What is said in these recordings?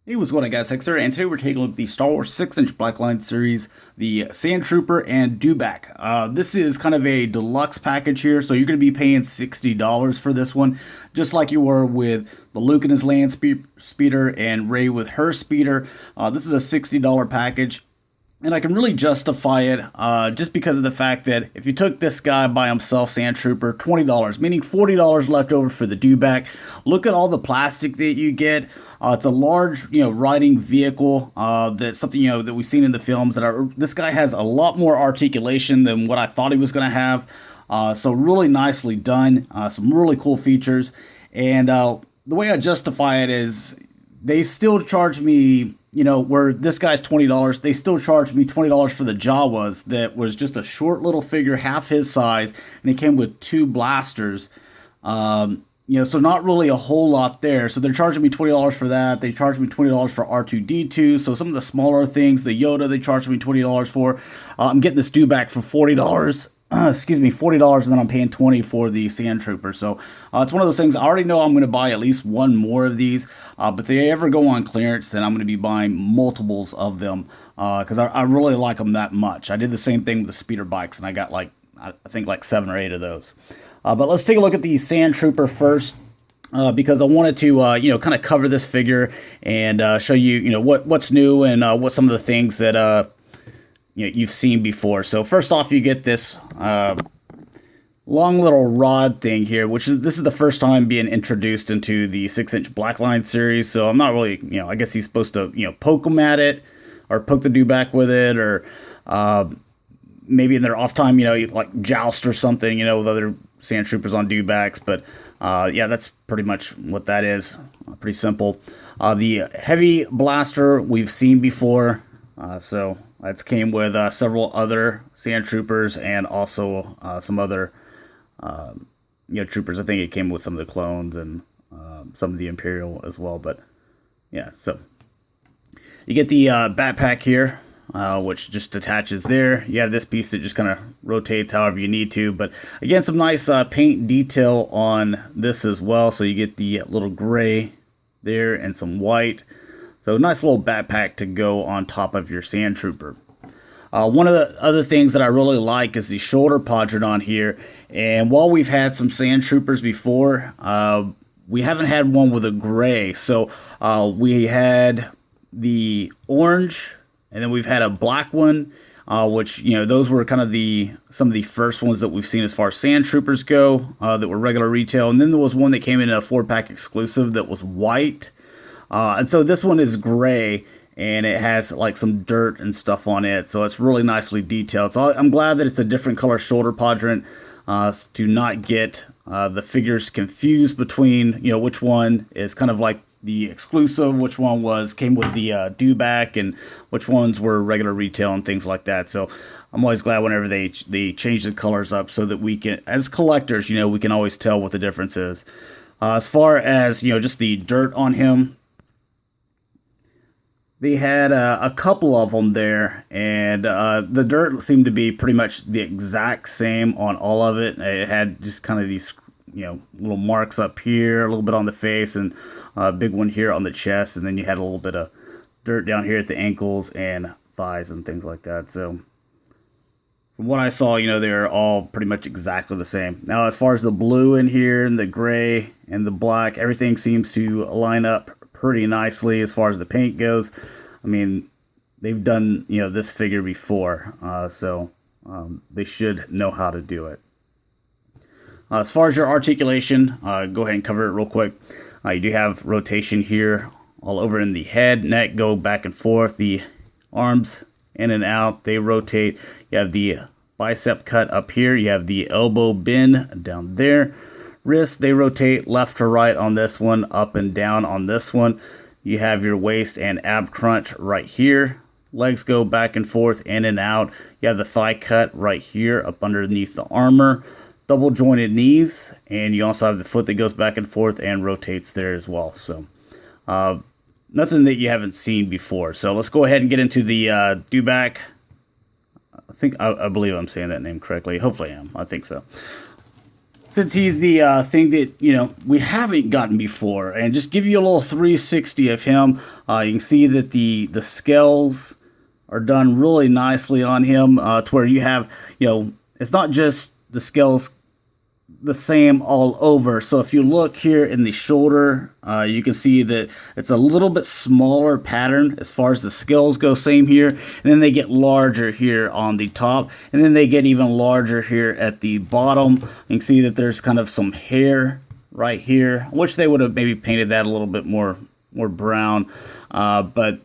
Hey, what's going on, guys? Hexer, and today we're taking a look at the Star Wars 6-inch Blackline series, the Sandtrooper and Dewback. This is kind of a deluxe package here, so you're going to be paying $60 for this one, just like you were with the Luke and his land speeder and Rey with her speeder. This is a $60 package. And I can really justify it just because of the fact that if you took this guy by himself, Sandtrooper, $20, meaning $40 left over for the dewback. Look at all the plastic that you get. It's a large, riding vehicle. That's something that we've seen in the films. This guy has a lot more articulation than what I thought he was going to have. So really nicely done. Some really cool features, and the way I justify it is they still charge me, where this guy's $20, they still charge me $20 for the Jawas that was just a short little figure, half his size, and it came with two blasters. So not really a whole lot there. So they're charging me $20 for that. They charge me $20 for R2-D2. So some of the smaller things, the Yoda, they charge me $20 for. I'm getting this dewback for $40. Excuse me, $40, and then I'm paying $20 for the Sandtrooper. So it's one of those things. I already know I'm going to buy at least one more of these. But if they ever go on clearance, then I'm going to be buying multiples of them because I really like them that much. I did the same thing with the speeder bikes, and I got I think like 7 or 8 of those. But let's take a look at the Sandtrooper first. Because I wanted to, kind of cover this figure and show you, what's new and what some of the things that you've seen before. So first off, you get this long little rod thing here, this is the first time being introduced into the 6-inch Blackline series. So I'm not really, I guess he's supposed to, poke him at it or poke the dewback with it, or maybe in their off time, like joust or something, with other Sandtroopers on dewbacks. But yeah, that's pretty much what that is. Pretty simple. The heavy blaster we've seen before. So that's came with several other Sandtroopers and also some other troopers. I think it came with some of the clones and some of the Imperial as well. But yeah, so you get the backpack here, which just attaches there. You have this piece that just kind of rotates however you need to. But again, some nice paint detail on this as well. So you get the little gray there and some white. So nice little backpack to go on top of your Sandtrooper. One of the other things that I really like is the shoulder quadrant on here. And while we've had some Sandtroopers before, we haven't had one with a gray. So we had the orange, and then we've had a black one, which, those were kind of some of the first ones that we've seen as far as Sandtroopers go, that were regular retail. And then there was one that came in a 4-pack exclusive that was white. And so this one is gray, and it has like some dirt and stuff on it. So it's really nicely detailed. So I'm glad that it's a different color shoulder quadrant to not get the figures confused between, which one is kind of like the exclusive, which one came with the dewback, and which ones were regular retail and things like that. So I'm always glad whenever they change the colors up so that we can, as collectors, we can always tell what the difference is. As far as, just the dirt on him, they had a couple of them there, and the dirt seemed to be pretty much the exact same on all of it. It had just kind of these, little marks up here, a little bit on the face, and a big one here on the chest, and then you had a little bit of dirt down here at the ankles and thighs and things like that. So from what I saw, they're all pretty much exactly the same. Now, as far as the blue in here and the gray and the black, everything seems to line up pretty nicely as far as the paint goes. I mean, they've done, this figure before, so they should know how to do it. As far as your articulation, go ahead and cover it real quick. You do have rotation here all over in the head, neck, go back and forth. The arms in and out, they rotate. You have the bicep cut up here. You have the elbow bend down there. Wrists, they rotate left to right on this one, up and down on this one. You have your waist and ab crunch right here. Legs go back and forth, in and out. You have the thigh cut right here up underneath the armor. Double jointed knees, and you also have the foot that goes back and forth and rotates there as well. So nothing that you haven't seen before. So let's go ahead and get into the dewback. I believe I'm saying that name correctly. Hopefully I am. I think so. since he's the thing that we haven't gotten before, and just give you a little 360 of him. You can see that the scales are done really nicely on him, to where you have, it's not just the scales the same all over. So if you look here in the shoulder, you can see that it's a little bit smaller pattern as far as the scales go. Same here, and then they get larger here on the top, and then they get even larger here at the bottom. You can see that there's kind of some hair right here. I wish they would have maybe painted that a little bit more brown, but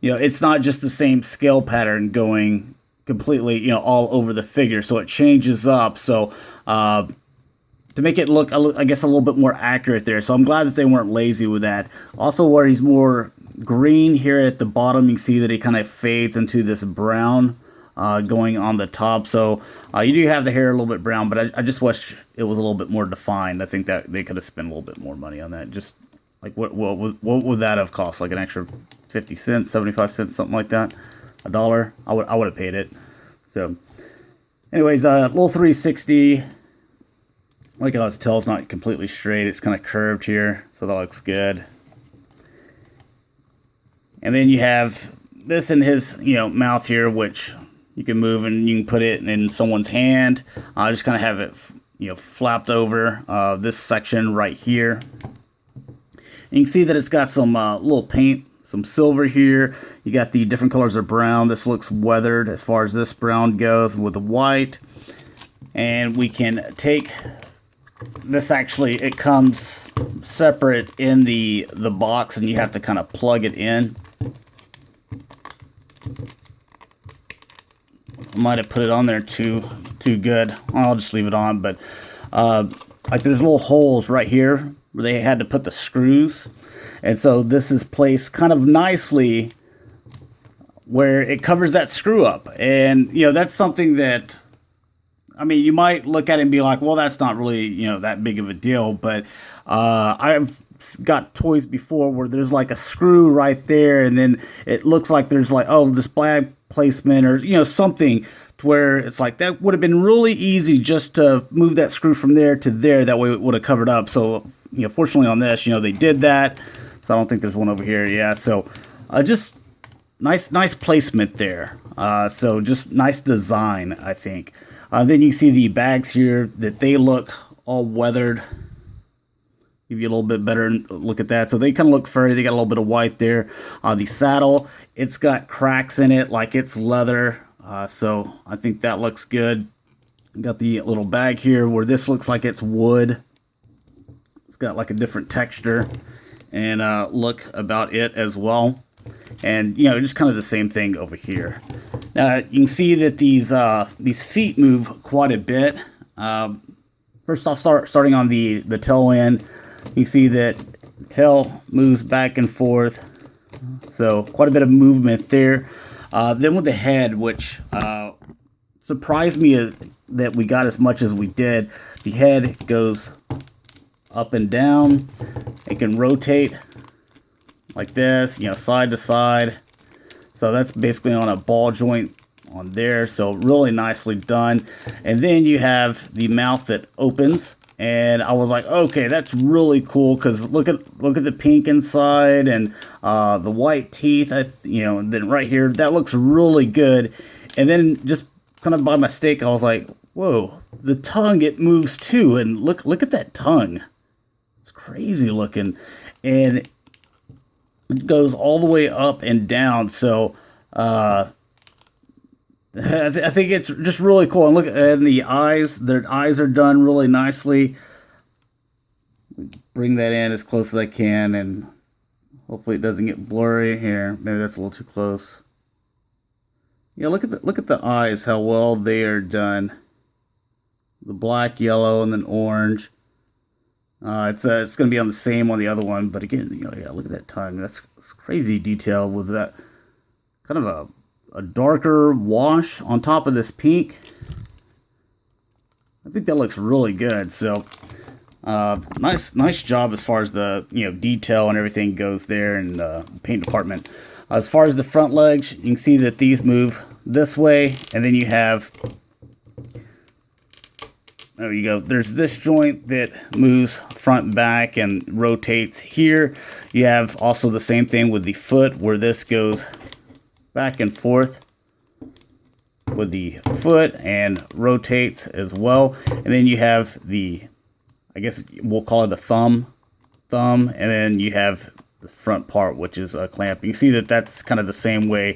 it's not just the same scale pattern going completely all over the figure, so it changes up. So to make it look, I guess, a little bit more accurate there. So I'm glad that they weren't lazy with that. Also, where he's more green here at the bottom, you can see that he kind of fades into this brown going on the top. So you do have the hair a little bit brown, but I just wish it was a little bit more defined. I think that they could have spent a little bit more money on that. Just like what would that have cost? Like an extra 50 cents, 75 cents, something like that? $1? I would have paid it. So anyways, little 360. Like his tail's not completely straight, it's kind of curved here, so that looks good. And then you have this in his mouth here, which you can move and you can put it in someone's hand. Just kind of have it flapped over this section right here. And you can see that it's got some little paint, some silver here. You got the different colors of brown. This looks weathered as far as this brown goes with the white. And we can take this, actually it comes separate in the box, and you have to kind of plug it in. I might have put it on there too good. I'll just leave it on, but like there's little holes right here where they had to put the screws, and so this is placed kind of nicely where it covers that screw up. And that's something that, I mean, you might look at it and be like, well, that's not really, that big of a deal. But I've got toys before where there's like a screw right there, and then it looks like there's like, oh, this black placement or, something to where it's like that would have been really easy just to move that screw from there to there. That way it would have covered up. So, fortunately on this, they did that. So I don't think there's one over here. Yeah. So just nice placement there. So just nice design, I think. Then you see the bags here that they look all weathered. Give you a little bit better look at that. So they kind of look furry. They got a little bit of white there. The saddle, it's got cracks in it like it's leather. So I think that looks good. Got the little bag here where this looks like it's wood. It's got like a different texture and look about it as well. And just kind of the same thing over here. Now you can see that these feet move quite a bit. First off, starting on the tail end, you can see that the tail moves back and forth. So quite a bit of movement there. Then with the head, which surprised me that we got as much as we did. The head goes up and down. It can rotate like this, side to side. So that's basically on a ball joint on there. So really nicely done. And then you have the mouth that opens. And I was like, okay, that's really cool, because look at the pink inside and the white teeth. And then right here, that looks really good. And then just kind of by mistake, I was like, whoa, the tongue, it moves too. And look at that tongue. It's crazy looking. And it goes all the way up and down. So I think it's just really cool. And look at the eyes. Their eyes are done really nicely. Bring that in as close as I can, and hopefully it doesn't get blurry here. Maybe that's a little too close. Yeah, look at the eyes, how well they are done. The black, yellow, and then orange. It's going to be on the same on the other one, but again, yeah, look at that tongue. That's crazy detail with that kind of a darker wash on top of this pink. I think that looks really good. So nice job as far as the detail and everything goes there in the paint department. As far as the front legs, you can see that these move this way, and then you have There you go. There's this joint that moves front and back and rotates here. You have also the same thing with the foot, where this goes back and forth with the foot and rotates as well. And then you have the, I guess we'll call it a thumb, and then you have the front part, which is a clamp. You can see that that's kind of the same way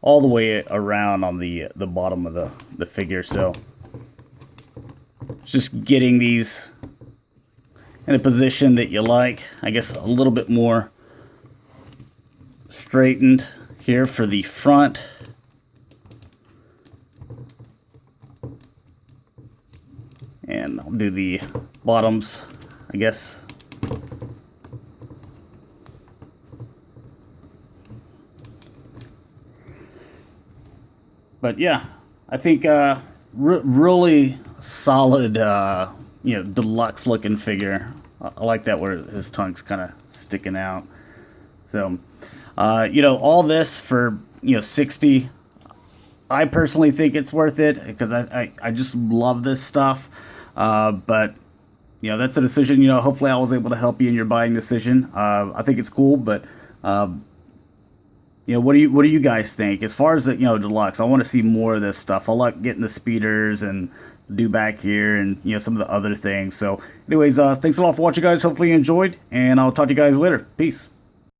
all the way around on the bottom of the figure. So just getting these in a position that you like, I guess a little bit more straightened here for the front. And I'll do the bottoms, I guess. But yeah, I think really solid, deluxe looking figure. I like that where his tongue's kind of sticking out. So, all this for 60. I personally think it's worth it because I just love this stuff. But that's a decision. Hopefully I was able to help you in your buying decision. I think it's cool, but what do you guys think as far as the deluxe? I want to see more of this stuff. I like getting the speeders and Dewback here and some of the other things. So anyways, thanks a lot for watching, guys. Hopefully you enjoyed, and I'll talk to you guys later. Peace.